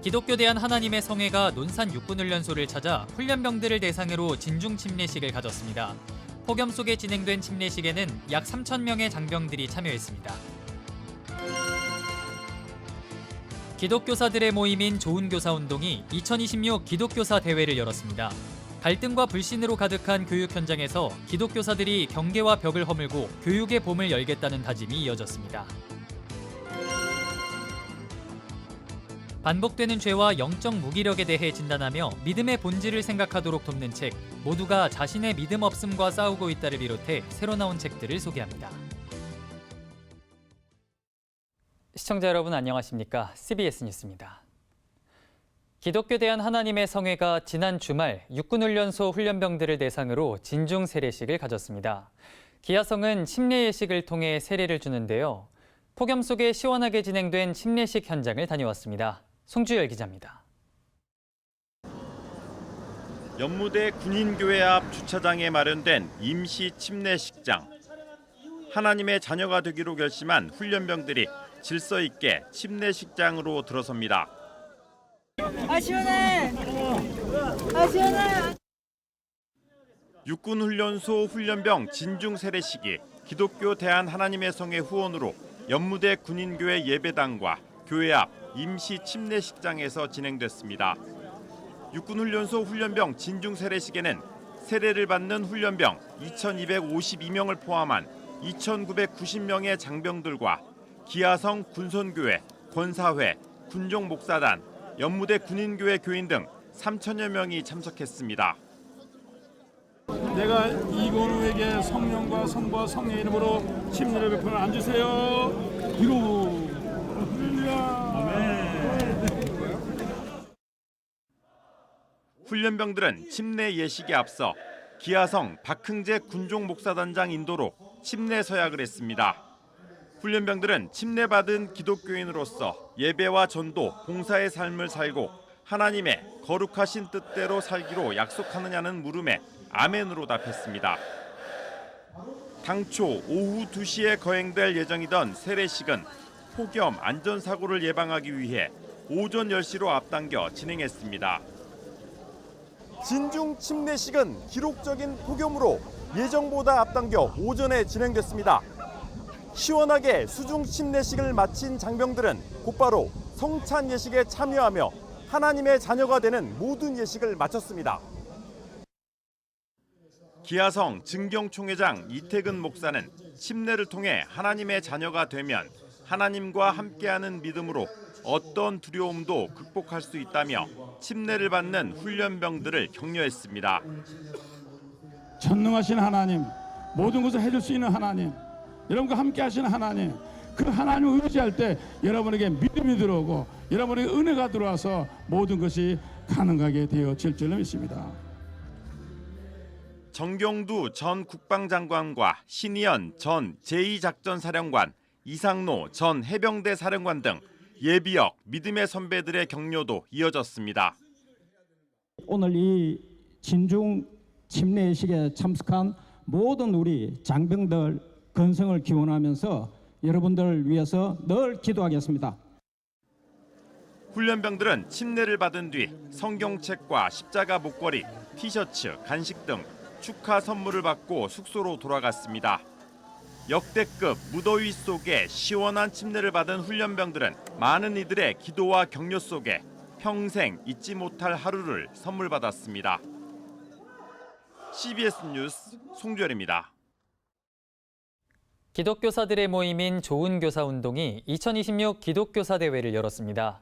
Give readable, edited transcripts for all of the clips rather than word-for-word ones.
기독교 대한 하나님의 성회가 논산 육군훈련소를 찾아 훈련병들을 대상으로 진중 침례식을 가졌습니다. 폭염 속에 진행된 침례식에는 약 3,000명의 장병들이 참여했습니다. 기독교사들의 모임인 좋은교사운동이 2026 기독교사 대회를 열었습니다. 갈등과 불신으로 가득한 교육 현장에서 기독교사들이 경계와 벽을 허물고 교육의 봄을 열겠다는 다짐이 이어졌습니다. 반복되는 죄와 영적 무기력에 대해 진단하며 믿음의 본질을 생각하도록 돕는 책, 모두가 자신의 믿음 없음과 싸우고 있다를 비롯해 새로 나온 책들을 소개합니다. 시청자 여러분 안녕하십니까? CBS 뉴스입니다. 기독교 대한 하나님의 성회가 지난 주말 육군훈련소 훈련병들을 대상으로 진중 세례식을 가졌습니다. 기아성은 침례 예식을 통해 세례를 주는데요. 폭염 속에 시원하게 진행된 침례식 현장을 다녀왔습니다. 송주열 기자입니다. 연무대 군인교회 앞 주차장에 마련된 임시 침례식장. 하나님의 자녀가 되기로 결심한 훈련병들이 질서 있게 침례식장으로 들어섭니다. 아 시원해! 아 시원해! 육군훈련소 훈련병 진중 세례식이 기독교 대한 하나님의 성의 후원으로 연무대 군인교회 예배당과 교회 앞 임시 침례식장에서 진행됐습니다. 육군훈련소 훈련병 진중 세례식에는 세례를 받는 훈련병 2,252명을 포함한 2,990명의 장병들과 기아성 군선교회, 권사회, 군종목사단, 연무대 군인교회 교인 등 3,000여 명이 참석했습니다. 내가 이건우에게 성령과 성부와 성의 이름으로 침례를 베풀어 앉으세요. 뒤로. 훈련병들은 침례 예식에 앞서 기아성 박흥재 군종목사단장 인도로 침례 서약을 했습니다. 훈련병들은 침례받은 기독교인으로서 예배와 전도, 봉사의 삶을 살고 하나님의 거룩하신 뜻대로 살기로 약속하느냐는 물음에 아멘으로 답했습니다. 당초 오후 2시에 거행될 예정이던 세례식은 폭염 안전사고를 예방하기 위해 오전 10시로 앞당겨 진행했습니다. 진중 침례식은 기록적인 폭염으로 예정보다 앞당겨 오전에 진행됐습니다. 시원하게 수중 침례식을 마친 장병들은 곧바로 성찬 예식에 참여하며 하나님의 자녀가 되는 모든 예식을 마쳤습니다. 기아성 증경총회장 이태근 목사는 침례를 통해 하나님의 자녀가 되면 하나님과 함께하는 믿음으로 어떤 두려움도 극복할 수 있다며 침례를 받는 훈련병들을 격려했습니다. 전능하신 하나님, 모든 것을 해줄 수 있는 하나님, 여러분과 함께 하시는 하나님, 그 하나님을 의지할 때 여러분에게 믿음이 들어오고 여러분에게 은혜가 들어와서 모든 것이 가능하게 되어질 줄로 믿습니다. 정경두 전 국방장관과 신희연 전 제2작전사령관, 이상노 전 해병대 사령관 등 예비역 믿음의 선배들의 격려도 이어졌습니다. 오늘 이 진중 침례식에 참석한 모든 우리 장병들 건성을 기원하면서 여러분들을 위해서 늘 기도하겠습니다. 훈련병들은 침례를 받은 뒤 성경책과 십자가 목걸이, 티셔츠, 간식 등 축하 선물을 받고 숙소로 돌아갔습니다. 역대급 무더위 속에 시원한 침례를 받은 훈련병들은 많은 이들의 기도와 격려 속에 평생 잊지 못할 하루를 선물 받았습니다. CBS 뉴스 송주열입니다. 기독교사들의 모임인 좋은교사운동이 2026 기독교사 대회를 열었습니다.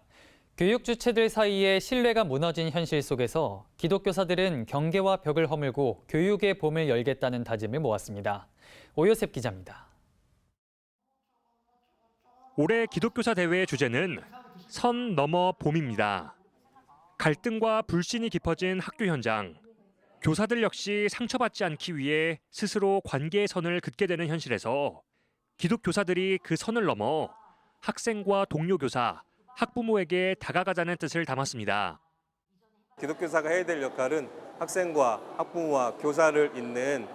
교육 주체들 사이에 신뢰가 무너진 현실 속에서 기독교사들은 경계와 벽을 허물고 교육의 봄을 열겠다는 다짐을 모았습니다. 오요셉 기자입니다. 올해 기독교사 대회의 주제는 선 넘어 봄입니다. 갈등과 불신이 깊어진 학교 현장. 교사들 역시 상처받지 않기 위해 스스로 관계의 선을 긋게 되는 현실에서 기독교사들이 그 선을 넘어 학생과 동료 교사, 학부모에게 다가가자는 뜻을 담았습니다. 기독교사가 해야 될 역할은 학생과 학부모와 교사를 잇는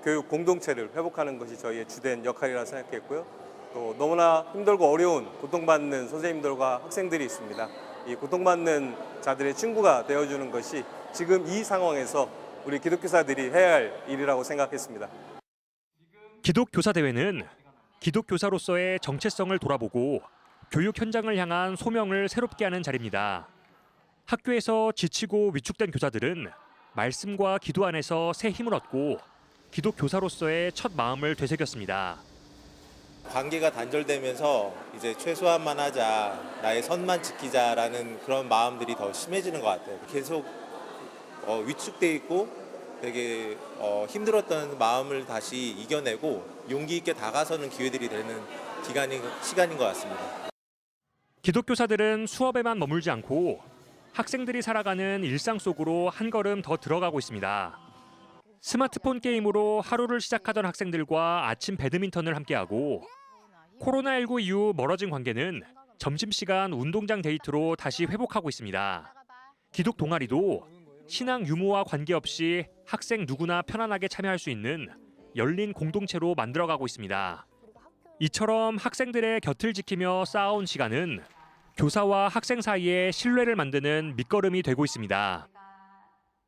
교육 공동체를 회복하는 것이 저희의 주된 역할이라 생각했고요. 또 너무나 힘들고 어려운 고통받는 선생님들과 학생들이 있습니다. 이 고통받는 자들의 친구가 되어주는 것이 지금 이 상황에서 우리 기독교사들이 해야 할 일이라고 생각했습니다. 기독교사대회는 기독교사로서의 정체성을 돌아보고 교육 현장을 향한 소명을 새롭게 하는 자리입니다. 학교에서 지치고 위축된 교사들은 말씀과 기도 안에서 새 힘을 얻고 기독교사로서의 첫 마음을 되새겼습니다. 관계가 단절되면서 이제 최소한만 하자, 나의 선만 지키자라는 그런 마음들이 더 심해지는 것 같아요. 계속 위축돼 있고 되게 힘들었던 마음을 다시 이겨내고 용기 있게 다가서는 기회들이 되는 시간인 것 같습니다. 기독교사들은 수업에만 머물지 않고 학생들이 살아가는 일상 속으로 한 걸음 더 들어가고 있습니다. 스마트폰 게임으로 하루를 시작하던 학생들과 아침 배드민턴을 함께하고 코로나19 이후 멀어진 관계는 점심시간 운동장 데이트로 다시 회복하고 있습니다. 기독 동아리도 신앙 유무와 관계없이 학생 누구나 편안하게 참여할 수 있는 열린 공동체로 만들어가고 있습니다. 이처럼 학생들의 곁을 지키며 쌓아온 시간은 교사와 학생 사이의 신뢰를 만드는 밑거름이 되고 있습니다.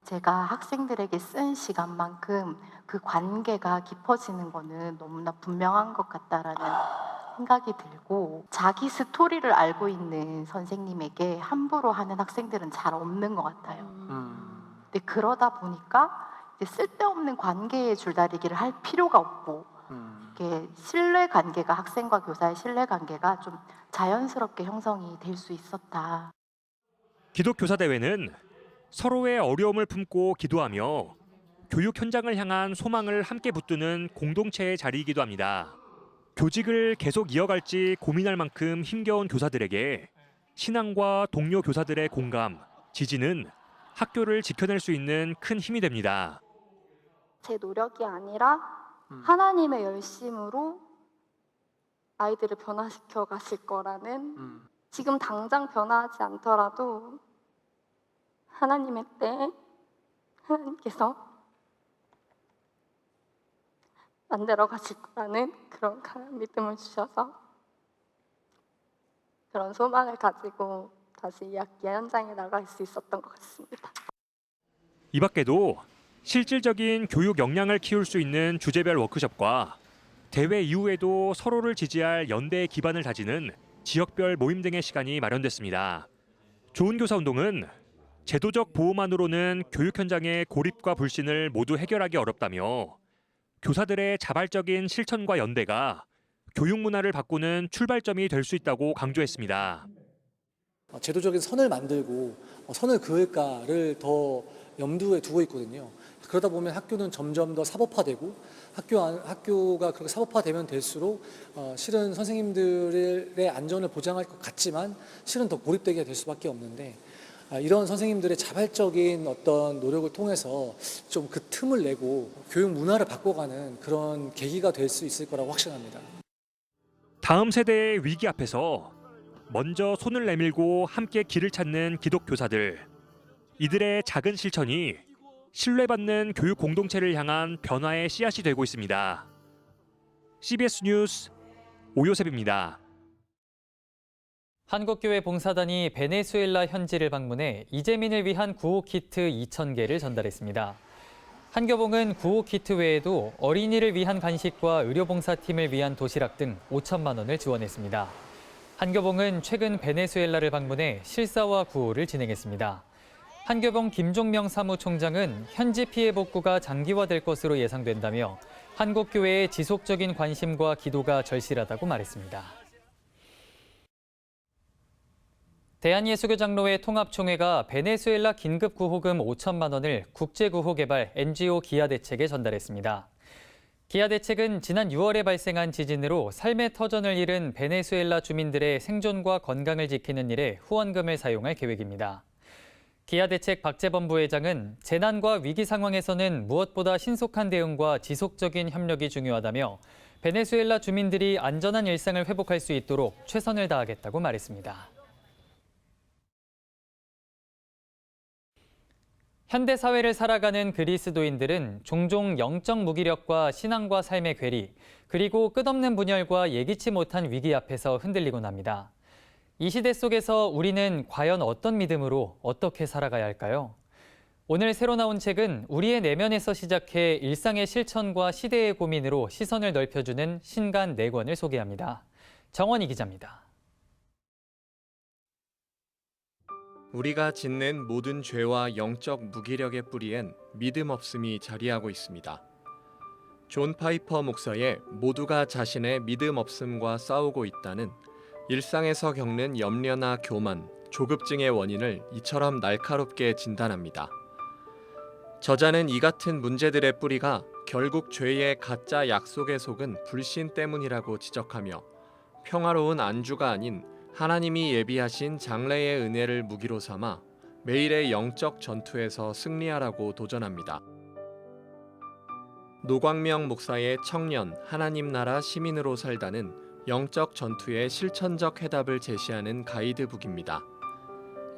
제가 학생들에게 쓴 시간만큼 그 관계가 깊어지는 거는 너무나 분명한 것 같다라는 생각이 들고, 자기 스토리를 알고 있는 선생님에게 함부로 하는 학생들은 잘 없는 것 같아요. 근데 그러다 보니까 이제 쓸데없는 관계의 줄다리기를 할 필요가 없고, 이게 신뢰 관계가, 학생과 교사의 신뢰 관계가 좀 자연스럽게 형성이 될 수 있었다. 기독교사대회는 서로의 어려움을 품고 기도하며 교육 현장을 향한 소망을 함께 붙드는 공동체의 자리이기도 합니다. 교직을 계속 이어갈지 고민할 만큼 힘겨운 교사들에게 신앙과 동료 교사들의 공감, 지지는 학교를 지켜낼 수 있는 큰 힘이 됩니다. 제 노력이 아니라 하나님의 열심으로 아이들을 변화시켜 가실 거라는, 지금 당장 변화하지 않더라도 하나님의 때에 하나님께서 만들어 가실 거라는 그런 강한 믿음을 주셔서 그런 소망을 가지고 다시 이 학기 현장에 나갈 수 있었던 것 같습니다. 이 밖에도 실질적인 교육 역량을 키울 수 있는 주제별 워크숍과 대회 이후에도 서로를 지지할 연대의 기반을 다지는 지역별 모임 등의 시간이 마련됐습니다. 좋은 교사 운동은 제도적 보호만으로는 교육 현장의 고립과 불신을 모두 해결하기 어렵다며 교사들의 자발적인 실천과 연대가 교육 문화를 바꾸는 출발점이 될 수 있다고 강조했습니다. 제도적인 선을 만들고 선을 그을까를 더 염두에 두고 있거든요. 그러다 보면 학교는 점점 더 사법화되고 학교가 그렇게 사법화되면 될수록 실은 선생님들의 안전을 보장할 것 같지만 실은 더 고립되게 될 수밖에 없는데, 이런 선생님들의 자발적인 어떤 노력을 통해서 좀 그 틈을 내고 교육 문화를 바꿔가는 그런 계기가 될 수 있을 거라고 확신합니다. 다음 세대의 위기 앞에서 먼저 손을 내밀고 함께 길을 찾는 기독교사들. 이들의 작은 실천이 신뢰받는 교육 공동체를 향한 변화의 씨앗이 되고 있습니다. CBS 뉴스 오요셉입니다. 한국교회 봉사단이 베네수엘라 현지를 방문해 이재민을 위한 구호 키트 2,000개를 전달했습니다. 한교봉은 구호 키트 외에도 어린이를 위한 간식과 의료봉사팀을 위한 도시락 등 5천만 원을 지원했습니다. 한교봉은 최근 베네수엘라를 방문해 실사와 구호를 진행했습니다. 한교봉 김종명 사무총장은 현지 피해 복구가 장기화될 것으로 예상된다며 한국교회의 지속적인 관심과 기도가 절실하다고 말했습니다. 대한예수교장로회 통합총회가 베네수엘라 긴급구호금 5천만 원을 국제구호개발 NGO 기아대책에 전달했습니다. 기아대책은 지난 6월에 발생한 지진으로 삶의 터전을 잃은 베네수엘라 주민들의 생존과 건강을 지키는 일에 후원금을 사용할 계획입니다. 기아대책 박재범 부회장은 재난과 위기 상황에서는 무엇보다 신속한 대응과 지속적인 협력이 중요하다며 베네수엘라 주민들이 안전한 일상을 회복할 수 있도록 최선을 다하겠다고 말했습니다. 현대 사회를 살아가는 그리스도인들은 종종 영적 무기력과 신앙과 삶의 괴리, 그리고 끝없는 분열과 예기치 못한 위기 앞에서 흔들리곤 합니다. 이 시대 속에서 우리는 과연 어떤 믿음으로 어떻게 살아가야 할까요? 오늘 새로 나온 책은 우리의 내면에서 시작해 일상의 실천과 시대의 고민으로 시선을 넓혀주는 신간 4권을 소개합니다. 정원희 기자입니다. 우리가 짓는 모든 죄와 영적 무기력의 뿌리엔 믿음 없음이 자리하고 있습니다. 존 파이퍼 목사의 모두가 자신의 믿음 없음과 싸우고 있다는 일상에서 겪는 염려나 교만, 조급증의 원인을 이처럼 날카롭게 진단합니다. 저자는 이 같은 문제들의 뿌리가 결국 죄의 가짜 약속에 속은 불신 때문이라고 지적하며 평화로운 안주가 아닌 하나님이 예비하신 장래의 은혜를 무기로 삼아 매일의 영적 전투에서 승리하라고 도전합니다. 노광명 목사의 청년 하나님 나라 시민으로 살다는 영적 전투의 실천적 해답을 제시하는 가이드북입니다.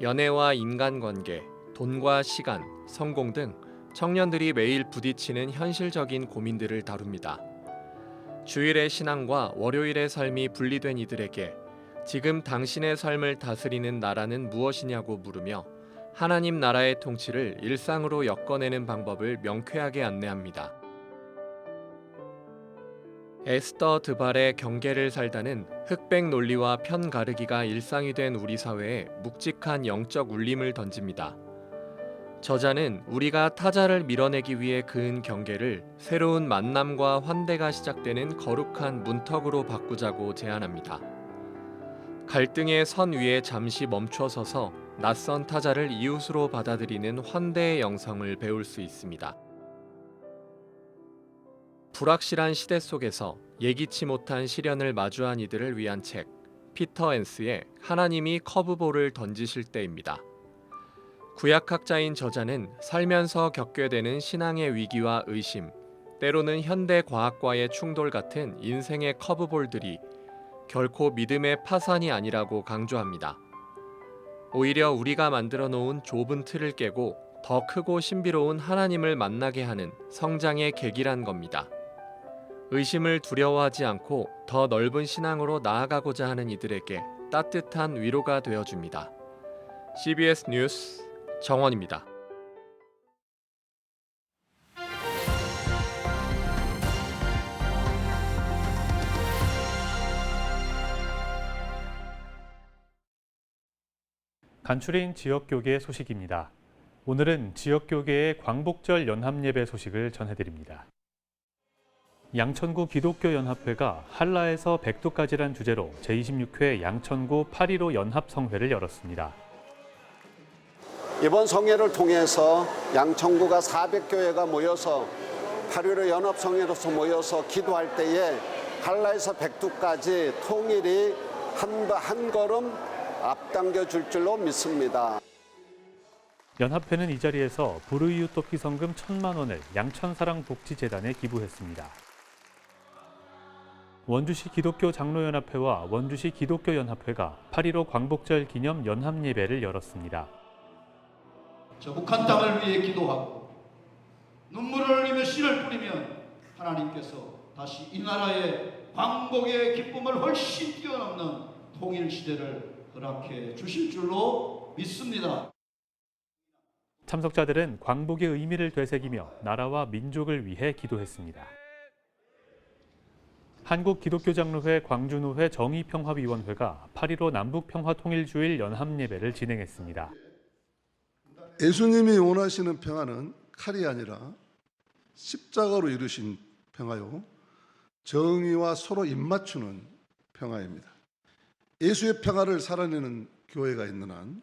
연애와 인간관계, 돈과 시간, 성공 등 청년들이 매일 부딪히는 현실적인 고민들을 다룹니다. 주일의 신앙과 월요일의 삶이 분리된 이들에게 지금 당신의 삶을 다스리는 나라는 무엇이냐고 물으며 하나님 나라의 통치를 일상으로 엮어내는 방법을 명쾌하게 안내합니다. 에스더 드발의 경계를 살다는 흑백 논리와 편 가르기가 일상이 된 우리 사회에 묵직한 영적 울림을 던집니다. 저자는 우리가 타자를 밀어내기 위해 그은 경계를 새로운 만남과 환대가 시작되는 거룩한 문턱으로 바꾸자고 제안합니다. 갈등의 선 위에 잠시 멈춰서서 낯선 타자를 이웃으로 받아들이는 환대의 영성을 배울 수 있습니다. 불확실한 시대 속에서 예기치 못한 시련을 마주한 이들을 위한 책, 피터 앤스의 하나님이 커브볼을 던지실 때입니다. 구약학자인 저자는 살면서 겪게 되는 신앙의 위기와 의심, 때로는 현대 과학과의 충돌 같은 인생의 커브볼들이 결코 믿음의 파산이 아니라고 강조합니다. 오히려 우리가 만들어 놓은 좁은 틀을 깨고 더 크고 신비로운 하나님을 만나게 하는 성장의 계기란 겁니다. 의심을 두려워하지 않고 더 넓은 신앙으로 나아가고자 하는 이들에게 따뜻한 위로가 되어줍니다. CBS 뉴스 정원입니다. 간추린 지역교계 소식입니다. 오늘은 지역교계의 광복절 연합예배 소식을 전해드립니다. 양천구 기독교연합회가 한라에서 백두까지란 주제로 제26회 양천구 8.15 연합성회를 열었습니다. 이번 성회를 통해서 양천구가 400교회가 모여서 8.15 연합성회로서 모여서 기도할 때에 한라에서 백두까지 통일이 한 걸음 앞당겨 줄 줄로 믿습니다. 연합회는 이 자리에서 불우이웃 기성금 1,000만 원을 양천사랑복지재단에 기부했습니다. 원주시 기독교장로연합회와 원주시 기독교연합회가 8.15 광복절 기념 연합예배를 열었습니다. 북한 땅을 위해 기도하고 눈물을 흘리며 씨를 뿌리면 하나님께서 다시 이 나라의 광복의 기쁨을 훨씬 뛰어넘는 통일 시대를 허락해 주실 줄로 믿습니다. 참석자들은 광복의 의미를 되새기며 나라와 민족을 위해 기도했습니다. 한국기독교장로회 광주노회 정의평화위원회가 8.15 남북평화통일주일 연합예배를 진행했습니다. 예수님이 원하시는 평화는 칼이 아니라 십자가로 이루신 평화요, 정의와 서로 입맞추는 평화입니다. 예수의 평화를 살아내는 교회가 있는 한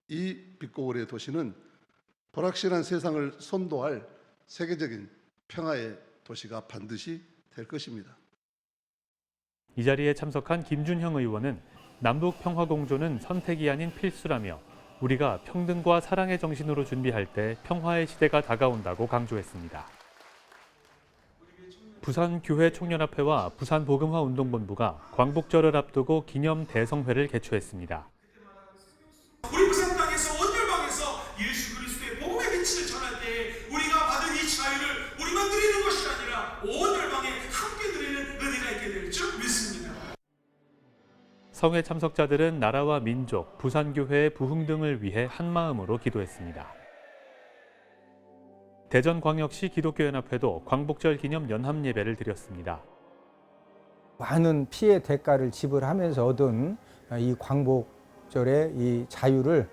이 빛고울의 도시는 불확실한 세상을 선도할 세계적인 평화의 도시가 반드시 될 것입니다. 이 자리에 참석한 김준형 의원은 남북 평화 공조는 선택이 아닌 필수라며 우리가 평등과 사랑의 정신으로 준비할 때 평화의 시대가 다가온다고 강조했습니다. 부산교회총연합회와 부산복음화운동본부가 광복절을 앞두고 기념 대성회를 개최했습니다. 우리 부산 땅에서 온열방에서 예수 그리스도의 복음의 빛을 전할 때 우리가 받은 이 자유를 우리만 누리는 것이 아니라 온 열방에 함께 누리는 은혜가 있게 될 줄 믿습니다. 성회 참석자들은 나라와 민족, 부산교회의 부흥 등을 위해 한마음으로 기도했습니다. 대전광역시 기독교연합회도 광복절 기념 연합 예배를 드렸습니다. 많은 피해 대가를 지불하면서 얻은 이 광복절의 이 자유를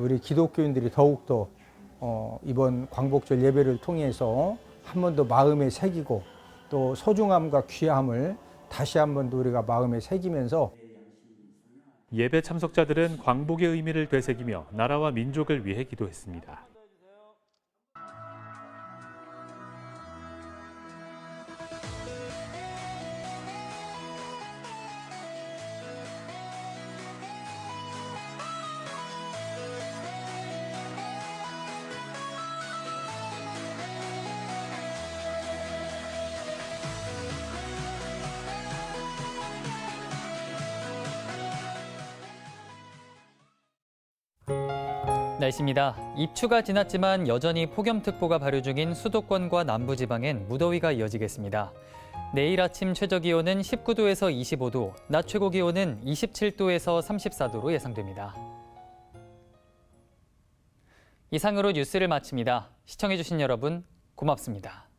우리 기독교인들이 더욱더 이번 광복절 예배를 통해서 한 번 더 마음에 새기고 또 소중함과 귀함을 다시 한 번 더 우리가 마음에 새기면서 예배 참석자들은 광복의 의미를 되새기며 나라와 민족을 위해 기도했습니다. 날씨입니다. 입추가 지났지만 여전히 폭염특보가 발효 중인 수도권과 남부지방엔 무더위가 이어지겠습니다. 내일 아침 최저기온은 19도에서 25도, 낮 최고기온은 27도에서 34도로 예상됩니다. 이상으로 뉴스를 마칩니다. 시청해주신 여러분 고맙습니다.